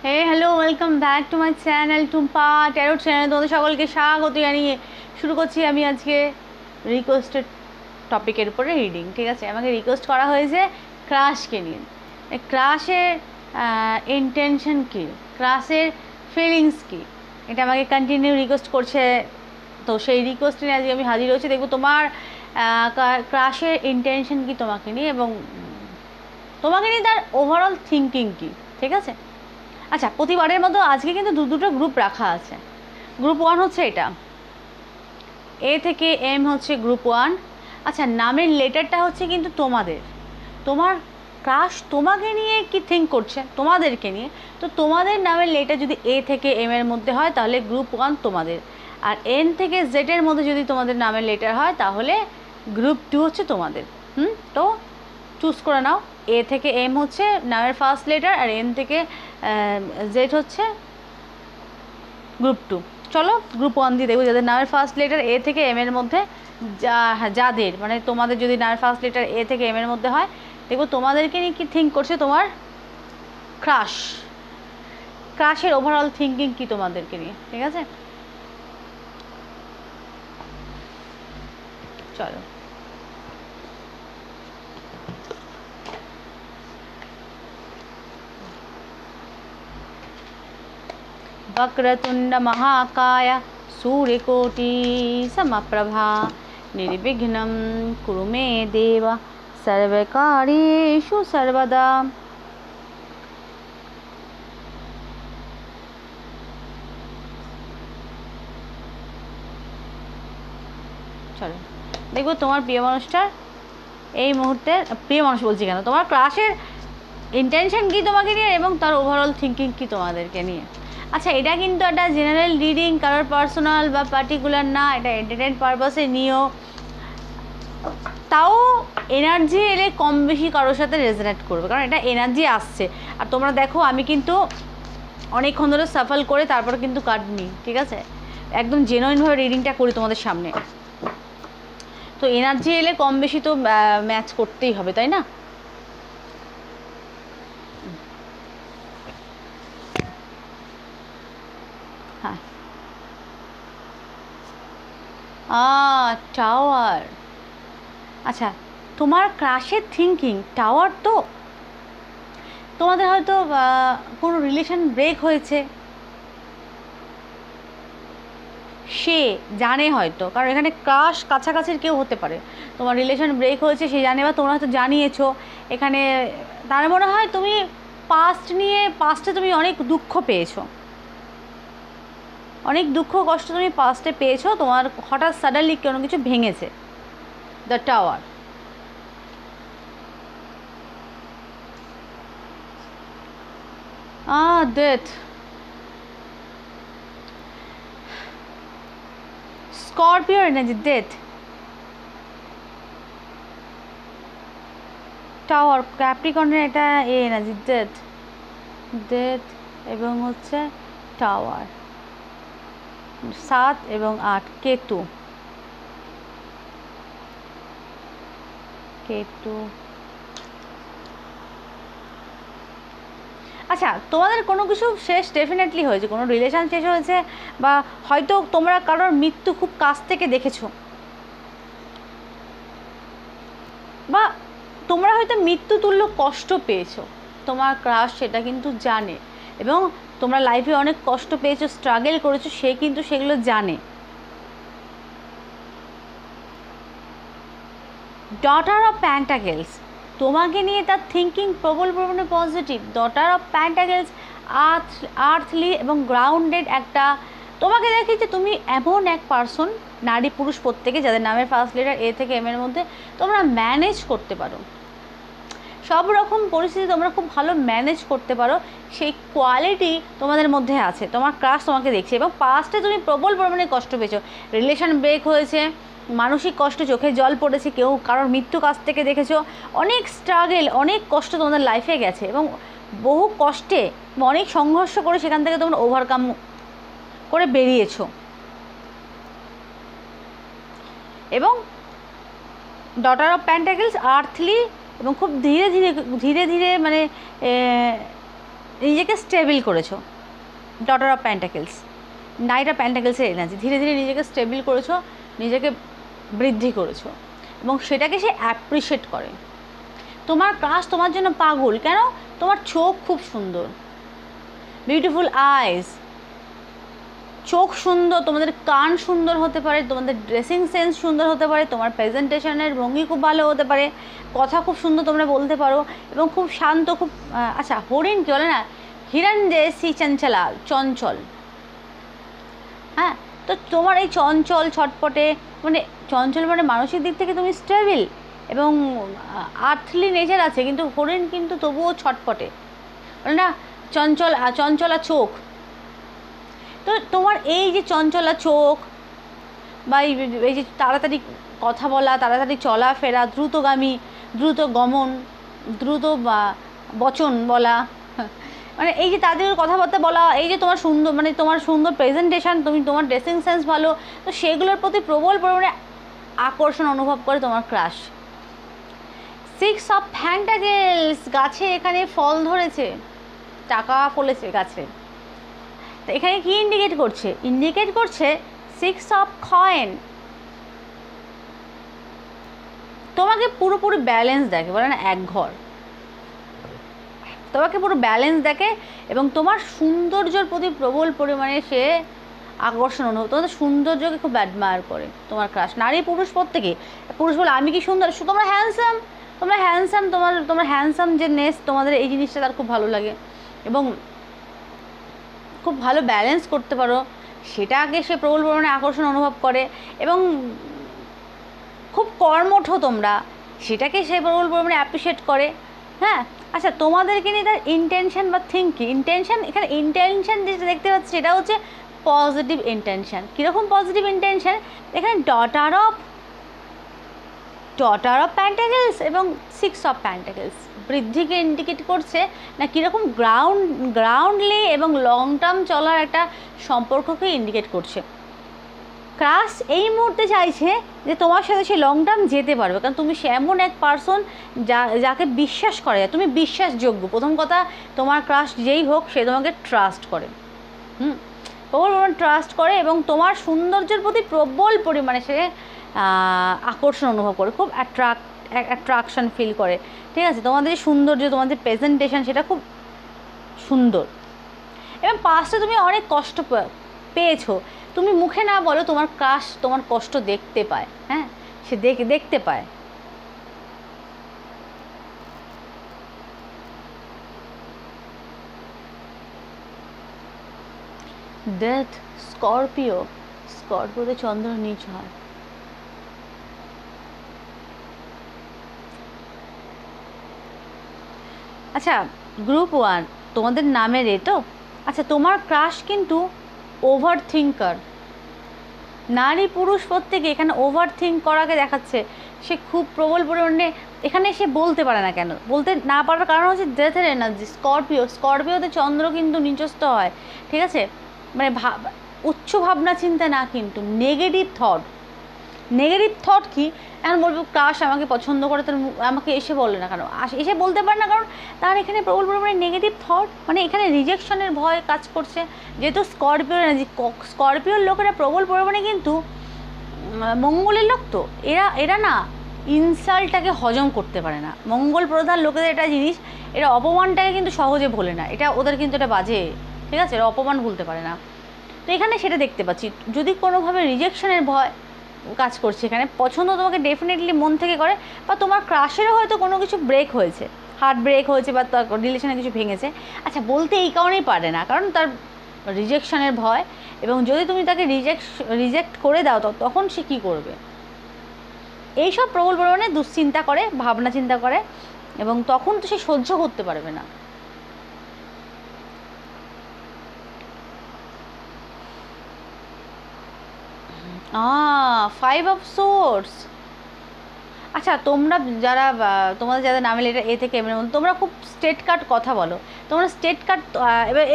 Hey hello, welcome back to my channel Tumpa tarot channel. তোমাদের সকলকে স্বাগত জানিয়ে শুরু করছি আমি আজকে রিকোয়েস্টেড টপিকের উপরে রিডিং। ঠিক আছে, আমাকে রিকোয়েস্ট করা হয়েছে ক্রাশকে নিয়ে। ক্রাশের ইন্টেনশন কী, ক্রাশের ফিলিংস কী, এটা আমাকে কন্টিনিউ রিকোয়েস্ট করছে। তো সেই রিকোয়েস্ট নিয়ে আজকে আমি হাজির হয়েছি। দেখবো তোমার ক্রাশের ইন্টেনশন কী তোমাকে নিয়ে, এবং তোমাকে নিয়ে তার ওভারঅল থিঙ্কিং কী। ঠিক আছে, আচ্ছা, প্রতিবারের মতো আজকে কিন্তু দুটো গ্রুপ রাখা আছে। গ্রুপ 1 হচ্ছে এটা, এ থেকে এম হচ্ছে গ্রুপ 1। আচ্ছা, নামের লেটারটা হচ্ছে কিন্তু তোমার ক্রাশ তোমাকে নিয়ে কি থিঙ্ক করছে তোমাদেরকে নিয়ে। তো তোমাদের নামের লেটার যদি এ থেকে এম এর মধ্যে হয় তাহলে গ্রুপ 1 তোমাদের, আর এন থেকে জেড এর মধ্যে যদি তোমাদের নামের লেটার হয় তাহলে গ্রুপ 2 হচ্ছে তোমাদের। তো চুজ করে নাও। এ থেকে এম হচ্ছে নামের ফার্স্ট লেটার, আর এন থেকে জেড হচ্ছে গ্রুপ 2। চলো গ্রুপ 1 দিয়ে দেখবো যাদের নামের ফার্স্ট লেটার এ থেকে এম এর মধ্যে, যাদের মানে তোমাদের যদি নামের ফার্স্ট লেটার এ থেকে এম এর মধ্যে হয়, দেখবো তোমাদেরকে নিয়ে কী থিঙ্ক করছে তোমার ক্রাশের ওভারঅল থিঙ্কিং কী তোমাদেরকে নিয়ে। ঠিক আছে, চলো। वक्रतुंड महाकाय सूर्यकोटि समप्रभा निर्विघ्नं कुरु मे देव सर्वकार्येषु सर्वदा। চলো দেখো তোমার প্রিয় মানুষটার এই মুহূর্তে, প্রিয় মানুষ বলছি কেন, তোমার ক্রাশের ইন্টেনশন কী তোমাকে নিয়ে এবং তার ওভারঅল থিঙ্কিং কী তোমাদেরকে নিয়ে। আচ্ছা, এটা কিন্তু একটা জেনারেল রিডিং, কারোর পার্সোনাল বা পার্টিকুলার না, এটা এন্টারটেইন পারপাসে নিও। তাও এনার্জি এলে কম বেশি কারোর সাথে রেজোনেট করবে, কারণ এটা এনার্জি আসছে। আর তোমরা দেখো আমি কিন্তু অনেকক্ষণ ধরে সাফল করে তারপর কিন্তু কার্ড নিই। ঠিক আছে, একদম জেনুইনভাবে রিডিংটা করি তোমাদের সামনে। তো এনার্জি এলে কম বেশি তো ম্যাচ করতেই হবে, তাই না? হ্যাঁ, টাওয়ার। আচ্ছা, তোমার ক্রাশের থিঙ্কিং টাওয়ার। তো তোমাদের হয়তো কোনো রিলেশন ব্রেক হয়েছে, সে জানে হয়তো, কারণ এখানে ক্রাশ কাছাকাছির কেউ হতে পারে। তোমার রিলেশন ব্রেক হয়েছে সে জানে, বা তোমরা হয়তো জানিয়েছো। এখানে তার মনে হয় তুমি পাস্টে তুমি অনেক দুঃখ পেয়েছো, অনেক দুঃখ কষ্ট তুমি পাস্টে পেয়েছো। তোমার হঠাৎ সাডেনলি কোনো কিছু ভেঙেছে। The tower. Death, Scorpio energy, death, tower, ক্যাপ্রিকর্নের এটা এ এনার্জি, ডেথ এবং হচ্ছে টাওয়ার। 7 এবং 8 কেতু। আচ্ছা, তোমাদের কোনো কিছু শেষ ডেফিনেটলি হয়েছে, কোনো রিলেশন শেষ হয়েছে, বা হয়তো তোমরা কারোর মৃত্যু খুব কাছ থেকে দেখেছো, বা তোমরা হয়তো মৃত্যু তুল্য কষ্ট পেয়েছো। তোমার ক্রাশ সেটা কিন্তু জানে, এবং তোমরা লাইফে অনেক কষ্ট পেয়েছো, স্ট্রাগল করেছো, সে কিন্তু সেগুলো জানে। ডটার অফ প্যান্টাকেলস, তোমাকে নিয়ে তার থিঙ্কিং প্রবল পরিমাণে positive. Daughter of pentacles, earthly এবং গ্রাউন্ডেড একটা। তোমাকে দেখি যে তুমি এমন এক পার্সন, নারী পুরুষ প্রত্যেকে, যাদের নামের ফার্স্ট লেটার এ থেকে এম এর মধ্যে, তোমরা ম্যানেজ করতে পারো সব রকম পরিস্থিতি, তোমরা খুব ভালো ম্যানেজ করতে পারো। সেই কোয়ালিটি তোমাদের মধ্যে আছে। তোমার ক্রাশ তোমাকে দেখছে, এবং পাস্টে তুমি প্রবল পরিমাণে কষ্ট পেয়েছো, রিলেশন ব্রেক হয়েছে, মানসিক কষ্ট, চোখে জল পড়েছে, কেউ কারোর মৃত্যু কাছ থেকে দেখেছো, অনেক স্ট্রাগল, অনেক কষ্ট তোমাদের লাইফে গেছে, এবং বহু কষ্টে অনেক সংঘর্ষ করে সেখান থেকে তোমরা ওভারকাম করে বেরিয়েছো। এবং ডটার অফ প্যান্টাকেলস, আর্থলি, এবং খুব ধীরে ধীরে মানে নিজেকে স্টেবল করেছো, daughter of pentacles, knight of প্যান্টাকেলসের এনার্জি, ধীরে ধীরে নিজেকে স্টেবল করেছো, নিজেকে বৃদ্ধি করেছো এবং সেটাকে সে অ্যাপ্রিসিয়েট করে। তোমার ক্রাশ তোমার জন্য পাগল কেন? তোমার চোখ খুব সুন্দর, বিউটিফুল আইজ, চোখ সুন্দর, তোমাদের কান সুন্দর হতে পারে, তোমাদের ড্রেসিং সেন্স সুন্দর হতে পারে, তোমার প্রেজেন্টেশনের ভঙ্গি খুব ভালো হতে পারে, কথা খুব সুন্দর তোমরা বলতে পারো এবং খুব শান্ত, খুব আচ্ছা হরিণ কী বলে না, হিরণ্যে সি চঞ্চলা, চঞ্চল। হ্যাঁ, তো তোমার এই চঞ্চল ছটপটে মানে চঞ্চল মানে মানসিক দিক থেকে তুমি স্টেবল এবং আর্থলি নেচার আছে, কিন্তু হরিণ কিন্তু তবুও ছটপটে, বলে না চঞ্চলা চোখ। তো তোমার এই যে চঞ্চলা চোখ বা এই যে তাড়াতাড়ি কথা বলা, তাড়াতাড়ি চলাফেরা, দ্রুতগামী, দ্রুত গমন, দ্রুত বচন বলা, মানে এই যে তাদের কথাবার্তা বলা, এই যে তোমার সুন্দর মানে তোমার সুন্দর প্রেজেন্টেশন, তোমার ড্রেসিং সেন্স ভালো, তো সেগুলোর প্রতি প্রবল পরিমাণে আকর্ষণ অনুভব করে তোমার ক্রাশ। 6 অফ প্যান্টাকেলস, গাছে এখানে ফল ধরেছে, টাকা ফলেছে গাছে। তো এখানে কি ইন্ডিকেট করছে? ইন্ডিকেট করছে 6 অফ কয়েন। তোমাকে পুরোপুরি ব্যালেন্স দেখে, বলে না এক ঘর, তোমাকে পুরো ব্যালেন্স দেখে এবং তোমার সৌন্দর্যের প্রতি প্রবল পরিমাণে সে আকর্ষণ অনুভব, তোমাদের সৌন্দর্যকে খুব অ্যাডমায়ার করে তোমার ক্রাশ। নারী পুরুষ প্রত্যেকে, পুরুষ বলে আমি কি সুন্দর, তোমরা হ্যান্ডসাম, তোমার হ্যান্ডসাম যে নেস, তোমাদের এই জিনিসটা তার খুব ভালো লাগে এবং খুব ভালো ব্যালেন্স করতে পারো, সেটাকে সে প্রবল পরিমাণে আকর্ষণ অনুভব করে এবং খুব কর্মঠ তোমরা, সেটাকে সে প্রবল পরিমাণে অ্যাপ্রিসিয়েট করে। হ্যাঁ, আচ্ছা তোমাদেরকে নিয়ে তার ইন্টেনশন বা থিঙ্কিং, ইন্টেনশন, এখানে ইন্টেনশন যেটা দেখতে পাচ্ছি সেটা হচ্ছে পজিটিভ ইন্টেনশন। কীরকম পজিটিভ ইন্টেনশন? এখানে ডটার অফ প্যান্টাকেলস এবং 6 অফ প্যান্টাকেলস বৃদ্ধিকে ইন্ডিকেট করছে না, কীরকম গ্রাউন্ডলি এবং লং টার্ম চলার একটা সম্পর্ককে ইন্ডিকেট করছে। ক্রাশ এই মুহূর্তে চাইছে যে তোমার সাথে সে লং টার্ম যেতে পারবে, কারণ তুমি সে এমন এক পার্সন যাকে বিশ্বাস করা যায়, তুমি বিশ্বাসযোগ্য। প্রথম কথা, তোমার ক্রাশ যেই হোক সে তোমাকে ট্রাস্ট করে, প্রবল পরিমাণে ট্রাস্ট করে এবং তোমার সৌন্দর্যের প্রতি প্রবল পরিমাণে সে আকর্ষণ অনুভব করে, খুব অ্যাট্রাকশন ফিল করে। ঠিক আছে, তোমাদের সৌন্দর্য, তোমাদের প্রেজেন্টেশন সেটা খুব সুন্দর এবং পাস্টে তুমি অনেক কষ্ট পেয়েছো, তুমি মুখে না বলো, তোমার ক্রাশ তোমার কষ্ট দেখতে পায়। হ্যাঁ, সে দেখতে পায়। ডেথ, স্করপিওতে চন্দ্র নিচ হয়। আচ্ছা, গ্রুপ 1 তোমাদের নামের তো। আচ্ছা, তোমার ক্রাশ কিন্তু ওভার থিঙ্কার, নারী পুরুষ প্রত্যেকে এখানে ওভার থিঙ্ক করাকে দেখাচ্ছে। সে খুব প্রবল পরিমাণে এখানে সে বলতে পারে না, কেন বলতে না পারার কারণ হচ্ছে ডেথের এনার্জি। স্করপিওতে চন্দ্র কিন্তু নিচস্থ হয়, ঠিক আছে, মানে উচ্চ ভাবনা চিন্তা না, কিন্তু নেগেটিভ থট কি? এখন বলবো ক্রাশ আমাকে পছন্দ করে, তার আমাকে এসে বলে না কেন, এসে বলতে পারে না, কারণ তার এখানে প্রবল পরিমাণে নেগেটিভ থট, মানে এখানে রিজেকশনের ভয় কাজ করছে। যেহেতু স্করপিওর লোকেরা প্রবল পরিমাণে কিন্তু মঙ্গলের লোক, তো এরা না ইনসাল্টটাকে হজম করতে পারে না। মঙ্গল প্রধান লোকেদের একটা জিনিস, এরা অপমানটাকে কিন্তু সহজে ভোলে না, এটা ওদের কিন্তু এটা বাজে, ঠিক আছে, এরা অপমান ভুলতে পারে না। তো এখানে সেটা দেখতে পাচ্ছি, যদি কোনোভাবে রিজেকশনের ভয় কাজ করছে, এখানে পছন্দ তোমাকে ডেফিনেটলি মন থেকে করে, বা তোমার ক্রাশেরও হয়তো কোনো কিছু ব্রেক হয়েছে, হার্ট ব্রেক হয়েছে বা তার রিলেশনে কিছু ভেঙেছে। আচ্ছা, বলতে এই কারণেই পারে না, কারণ তার রিজেকশনের ভয়, এবং যদি তুমি তাকে রিজেক্ট করে দাও তখন সে কী করবে, এইসব প্রবল পরিমাণে দুশ্চিন্তা করে, ভাবনা চিন্তা করে, এবং তখন তো সে সহ্য করতে পারবে না। Five of swords. আচ্ছা, তোমরা যারা তোমাদের যাদের নামে এটা এ থেকে এমন, তোমরা খুব স্ট্রেট কাট কথা বলো, তোমরা স্ট্রেট কাট,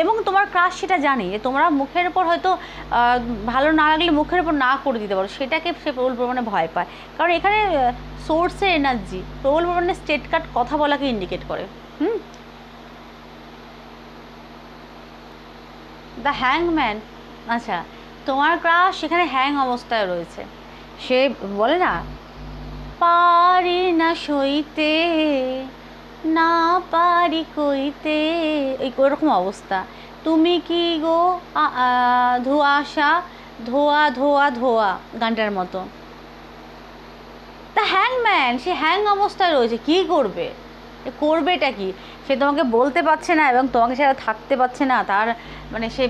এবং তোমার ক্রাশ সেটা জানি যে তোমরা মুখের উপর হয়তো ভালো না লাগলে মুখের উপর না করে দিতে পারো, সেটাকে সে প্রবল পরিমাণে ভয় পায়, কারণ এখানে সোর্সের এনার্জি প্রবল পরিমাণে স্ট্রেট কাট কথা বলাকে ইন্ডিকেট করে। দ্য হ্যাংম্যান। আচ্ছা, তোমার ক্রাশ সেখানে হ্যাং অবস্থায় রয়েছে। সে বলে না, পারি না সইতে না পারি কইতে, ওইরকম অবস্থা। তুমি কি গো ধোঁয়াশা ধোয়া ধোয়া ধোয়া, গানটার মতো। তা হ্যাংম্যান, সে হ্যাং অবস্থায় রয়েছে, কি করবে? করবেটা কি? সে তোমাকে বলতে পারছে না এবং তোমাকে সেটা থাকতে পারছে না, তার মানে সে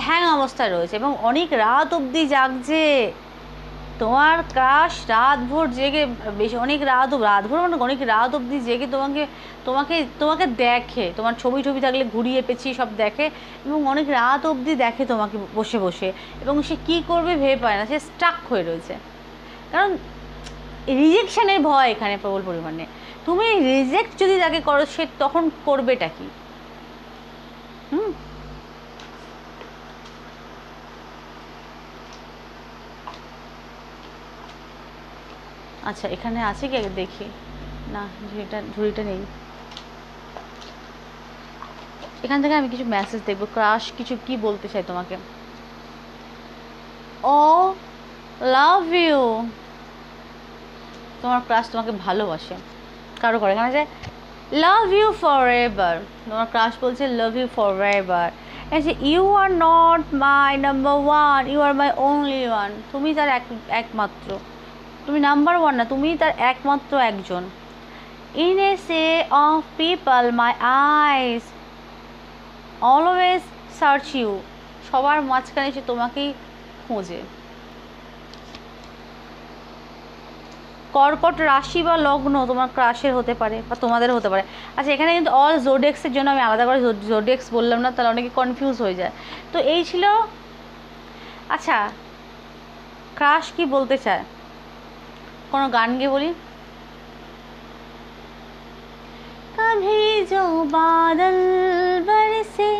হ্যাং অবস্থায় রয়েছে এবং অনেক রাত অবধি জাগছে। তোমার ক্রাশ রাতভর জেগে, বেশি অনেক রাতভর মানে অনেক রাত অবধি জেগে তোমাকে তোমাকে তোমাকে দেখে, তোমার ছবি থাকলে ঘুরিয়ে পেঁচিয়ে সব দেখে এবং অনেক রাত অবধি দেখে তোমাকে বসে বসে, এবং সে কী করবে ভেবে পায় না, সে স্টাক হয়ে রয়েছে। কারণ রিজেকশানের ভয় এখানে প্রবল পরিমাণে। তুমি রিজেক্ট যদি তাকে করো, সে তখন করবেটা কি? আচ্ছা, এখানে আছে কি দেখি না, ঝুড়িটা নেই। এখান থেকে আমি কিছু মেসেজ দেখবো, ক্রাশ কিছু কি বলতে চাই তোমাকে। ও লাভ ইউ, তোমার ক্রাশ তোমাকে ভালোবাসে। কারো করে এখানে যে লাভ ইউ ফর এভার, তোমার ক্রাশ বলছে love you for ever. You are not my number one, you are my only one. তুমি তার একমাত্র, তুমি নাম্বার ওয়ান না, তুমি তার একমাত্র একজন। In a sea of people my eyes always search you, সবার মাঝখানে সে তোমাকেই খোঁজে। কর্কট রাশি বা লগ্ন তোমার ক্রাশের হতে পারে বা তোমাদের হতে পারে। আচ্ছা, এখানে কিন্তু অল জোডেক্সের জন্য আমি আলাদা করে জোডেক্স বললাম না, তাহলে অনেকে কনফিউজ হয়ে যায়। তো এই ছিল। আচ্ছা, ক্রাশ কি বলতে চায়, কোনো গান গিয়ে বলি। कभी जो बादल बरसे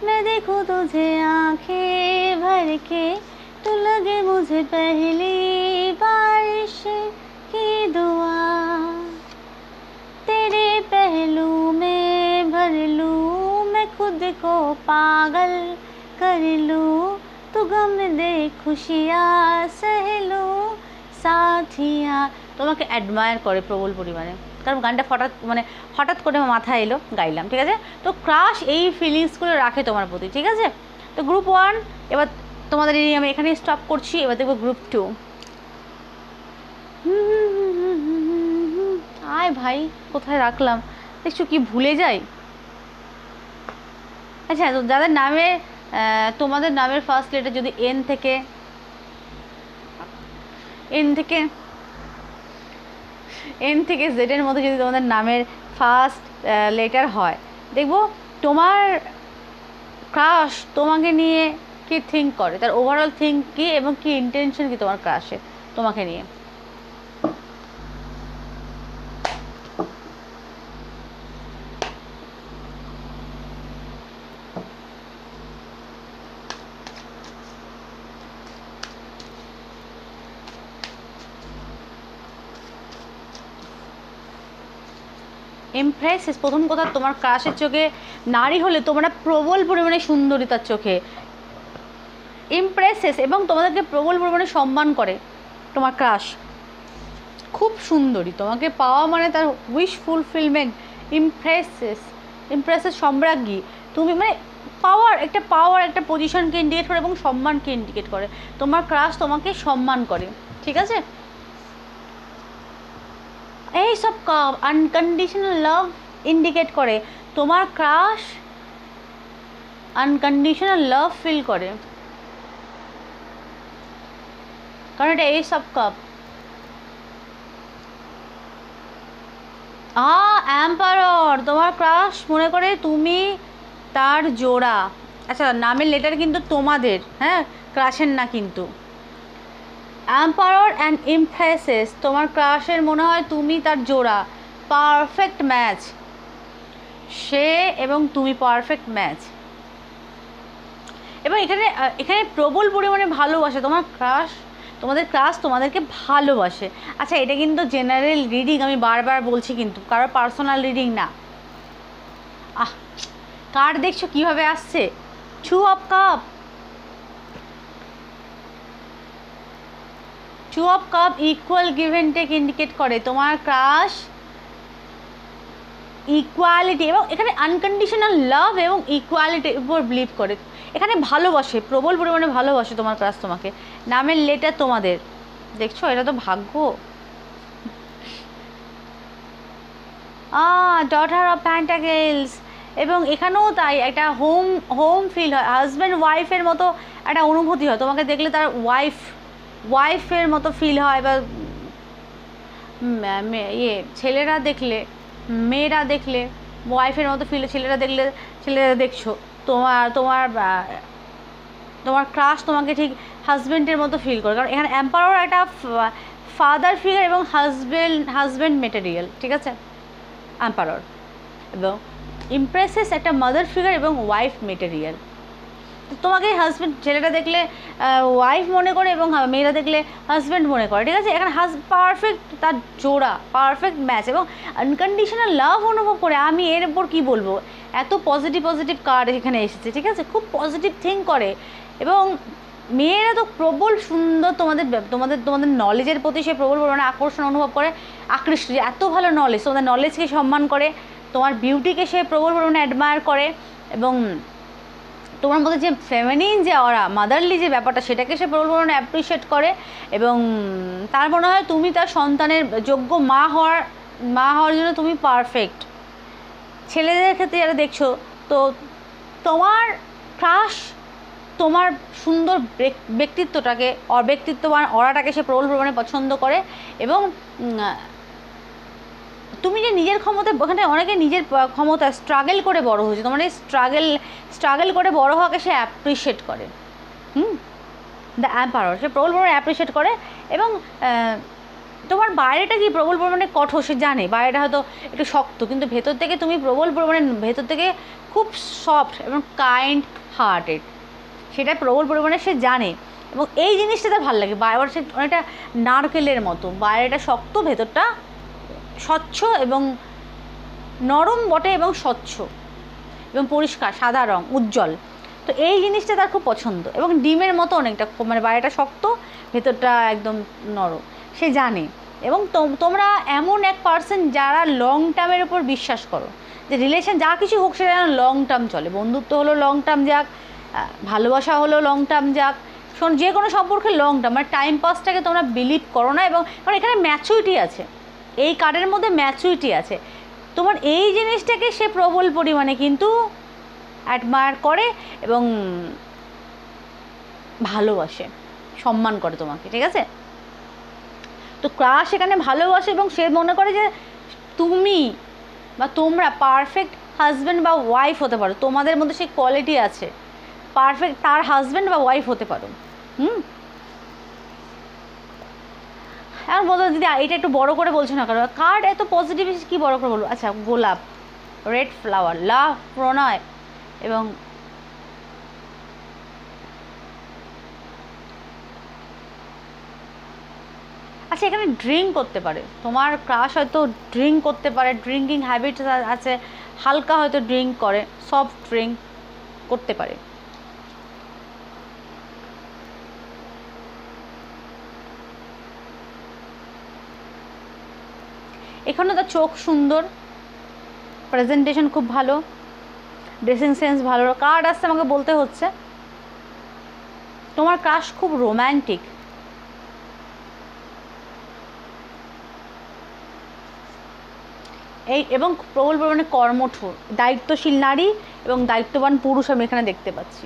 मैं देखूं तुझे आंखें भर के, तू लगे मुझे पहली बारिश की दुआ, तेरे पहलू में भर लूं मैं खुद को पागल कर लूं, तू गम दे खुशियाँ सह लूं साथिया। তোমাকে অ্যাডমায়ার করে প্রবল পরিমাণে, কারণ গানটা হঠাৎ করে আমার মাথায় এলো, গাইলাম, ঠিক আছে। তো ক্রাশ এই ফিলিংসগুলো রাখে তোমার প্রতি, ঠিক আছে। তো গ্রুপ 1 এবার তোমাদের আমি এখানে স্টপ করছি, এবার দেখবো গ্রুপ 2। আয় ভাই, কোথায় রাখলাম দেখছো, কি ভুলে যাই। আচ্ছা, তো যাদের নামে তোমাদের নামের ফার্স্ট লেটার যদি এন থেকে জেডের মধ্যে যদি তোমাদের নামের ফার্স্ট লেটার হয়, দেখবো তোমার ক্রাশ তোমাকে নিয়ে কি থিঙ্ক করে, তার ওভারঅল থিঙ্ক কি এবং কি ইন্টেনশন কি তোমার ক্রাশে তোমাকে নিয়ে। ইমপ্রেসেস, প্রথম কথা তোমার ক্রাশের চোখে নারী হলে তোমরা প্রবল পরিমাণে সুন্দরী তার চোখে। ইমপ্রেসেস এবং তোমাদেরকে প্রবল পরিমাণে সম্মান করে তোমার ক্রাশ, খুব সুন্দরী, তোমাকে পাওয়া মানে তার উইশ ফুলফিলমেন্ট। ইমপ্রেসেস সম্রাজ্ঞী তুমি, মানে পাওয়ার একটা পজিশনকে ইন্ডিকেট করে এবং সম্মানকে ইন্ডিকেট করে। তোমার ক্রাশ তোমাকে সম্মান করে, ঠিক আছে। এই সব আনকন্ডিশনাল লাভ ইন্ডিকেট করে, তোমার ক্রাশ আনকন্ডিশনাল লাভ ফিল করে, কারণ এটা এই সব কাপ। এম্পারর, তোমার ক্রাশ মনে করে তুমি তার জোড়া। আচ্ছা, নামের লেটার কিন্তু তোমাদের, হ্যাঁ, ক্রাশের না কিন্তু। এম্পারর অ্যান্ড ইমপ্রেসেস, তোমার ক্রাশের মনে হয় তুমি তার জোড়া, পারফেক্ট ম্যাচ, সে এবং তুমি পারফেক্ট ম্যাচ। এবং এখানে প্রবল পরিমাণে ভালোবাসে তোমার ক্রাশ, তোমাদের ক্রাশ তোমাদেরকে ভালোবাসে। আচ্ছা, এটা কিন্তু জেনারেল রিডিং, আমি বারবার বলছি, কিন্তু কারোর পার্সোনাল রিডিং না। কার্ড দেখছো কিভাবে আসছে, 2 of cup. 2 of cup equal give and take indicate করে। তোমার ক্রাশ ইকুয়ালিটি এবং এখানে আনকন্ডিশনাল লাভ এবং ইকুয়ালিটির উপর বিলিভ করে। এখানে ভালোবাসে, প্রবল পরিমাণে ভালোবাসে তোমার ক্রাশ তোমাকে। নামের লেটার তোমাদের, দেখছো এটা তো ভাগ্য। ডটার অফ প্যান্টাকেলস, এবং এখানেও তাই একটা হোম ফিল হয়, হাজব্যান্ড ওয়াইফের মতো একটা অনুভূতি হয়। তোমাকে দেখলে তার ওয়াইফের মতো ফিল হয়, বা ছেলেরা দেখলে, মেয়েরা দেখলে ওয়াইফের মতো ফিল, ছেলেরা দেখছো তোমার তোমার তোমার ক্রাশ তোমাকে ঠিক হাজব্যান্ডের মতো ফিল করে। কারণ এখানে এম্পায়ার একটা ফাদার ফিগার এবং হাজব্যান্ড মেটেরিয়াল, ঠিক আছে, এম্পায়ার। এবং ইমপ্রেসেস একটা মাদার ফিগার এবং ওয়াইফ মেটেরিয়াল। তোমাকে হাজব্যান্ড, ছেলেটা দেখলে ওয়াইফ মনে করে এবং মেয়েরা দেখলে হাজব্যান্ড মনে করে, ঠিক আছে। এখানে পারফেক্ট তার জোড়া, পারফেক্ট ম্যাচ এবং আনকন্ডিশনাল লাভ অনুভব করে। আমি এর উপর কী বলবো, এত পজিটিভ কার্ড এখানে এসেছে, ঠিক আছে, খুব পজিটিভ থিঙ্ক করে। এবং মেয়েরা তো প্রবল সুন্দর, তোমাদের নলেজের প্রতি সে প্রবল পরিমাণে আকর্ষণ অনুভব করে, আকৃষ্ট, যে এত ভালো নলেজ, তোমাদের নলেজকে সম্মান করে, তোমার বিউটিকে সে প্রবল পরিমাণে অ্যাডমায়ার করে, এবং তোমার মধ্যে যে ফেমিনিন যে অরা, মাদারলি যে ব্যাপারটা, সেটাকে সে প্রবল পরিমাণে অ্যাপ্রিসিয়েট করে। এবং তার মনে হয় তুমি তার সন্তানের যোগ্য মা হওয়ার জন্য তুমি পারফেক্ট। ছেলেদের ক্ষেত্রে যারা দেখছো, তো তোমার ক্রাশ তোমার সুন্দর ব্যক্তিত্বটাকে, ব্যক্তিত্ববান অরাটাকে সে প্রবল পরিমাণে পছন্দ করে। এবং তুমি যে নিজের ক্ষমতা, ওখানে অনেকে নিজের ক্ষমতা স্ট্রাগল করে বড় হয়েছে, তোমার এই স্ট্রাগল করে বড় হওয়াকে সে অ্যাপ্রিসিয়েট করে। দ্য এম্পায়ার সে প্রবল পরিমাণে অ্যাপ্রিসিয়েট করে। এবং তোমার বাইরেটা কি প্রবল পরিমাণে কঠোর, সে জানে বাইরেটা হয়তো একটু শক্ত, কিন্তু ভেতর থেকে তুমি প্রবল পরিমাণে, ভেতর থেকে খুব সফট এবং কাইন্ড হার্টেড, সেটা প্রবল পরিমাণে সে জানে। এবং এই জিনিসটা তার ভালো লাগে। বাইরে সে অনেকটা নারকেলের মতো, বাইরেটা শক্ত, ভেতরটা স্বচ্ছ এবং নরম বটে, এবং স্বচ্ছ এবং পরিষ্কার, সাদা রং, উজ্জ্বল। তো এই জিনিসটা তার খুব পছন্দ। এবং ডিমের মতো অনেকটা, মানে বাইরেটা শক্ত, ভেতরটা একদম নরম, সে জানে। এবং তোমরা এমন এক পার্সন যারা লং টার্মের উপর বিশ্বাস করো, যে রিলেশন যা কিছু হোক সেটা যেন লং টার্ম চলে। বন্ধুত্ব হলো লং টার্ম যাক, ভালোবাসা হলো লং টার্ম যাক, যে কোনো সম্পর্কে লং টার্ম, মানে টাইম পাসটাকে তোমরা বিলিভ করো না। এবং কারণ এখানে ম্যাচুরিটি আছে, এই কার্ডের মধ্যে ম্যাচুরিটি আছে। তোমার এই জিনিসটাকে সে প্রবল পরিমাণে কিন্তু অ্যাডমায়ার করে এবং ভালোবাসে, সম্মান করে তোমাকে, ঠিক আছে। তো ক্রাশ এখানে ভালোবাসে এবং সে মনে করে যে তুমি বা তোমরা পারফেক্ট হাজব্যান্ড বা ওয়াইফ হতে পারো, তোমাদের মধ্যে সেই কোয়ালিটি আছে, পারফেক্ট তার হাজব্যান্ড বা ওয়াইফ হতে পারো। এখন বলতো দিদি এটা একটু বড় করে বলছো না, কারণ কার্ড এত পজিটিভ, কী বড় করে বলবো। আচ্ছা, গোলাপ, রেড ফ্লাওয়ার, লাভ, প্রণয়, এবং আচ্ছা এখানে ড্রিঙ্ক করতে পারে, তোমার ক্রাশ হয়তো ড্রিঙ্ক করতে পারে, ড্রিঙ্কিং হ্যাবিট আছে, হালকা হয়তো ড্রিঙ্ক করে, সফট ড্রিঙ্ক করতে পারে। এখানে তার চোখ সুন্দর, প্রেজেন্টেশন খুব ভালো, ড্রেসিং সেন্স ভালো। কার্ড আসছে আমাকে বলতে হচ্ছে তোমার ক্রাশ খুব রোম্যান্টিক, এই এবং প্রবল পরিমাণে কর্মঠ, দায়িত্বশীল নারী এবং দায়িত্ববান পুরুষ আমি এখানে দেখতে পাচ্ছি।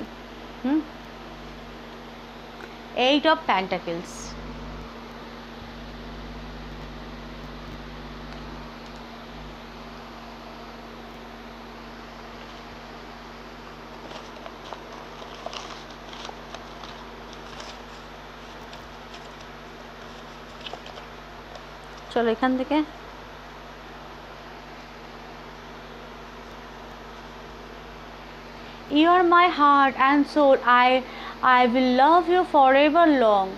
8 অফ প্যান্টাকেলস, চলো এখান থেকে You are my heart and soul, I will love you forever long.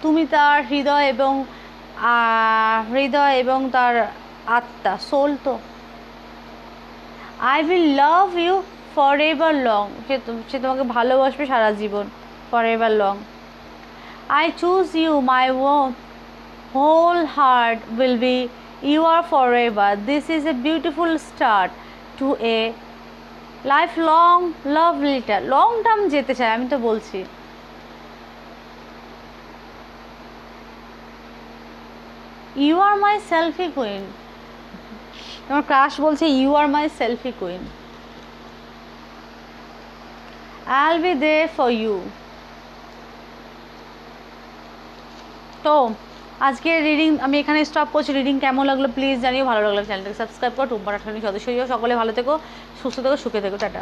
তুমি তার হৃদয় এবং তার আত্মা, সোল। তো I will love you for ever long, সে তোমাকে ভালোবাসবে সারা জীবন, for ever long. I choose you my whole heart will be you are for ever, this is a beautiful start to a life long love letter. Long term যেতে চাই, আমি তো বলছি। You are my selfie queen, তোমার crush বলছে you are my selfie queen. I will be there for you. তো আজকের reading আমি এখানে স্টপ করছি। রিডিং কেমন লাগলো প্লিজ জানিও, ভালো লাগলো চ্যানেলটাকে সাবস্ক্রাইব করো, টুম্পা টাটখানি সদস্য হও। সকলে ভালো থেকো, সুস্থ থেকো, সুখে থেকো, টাটা।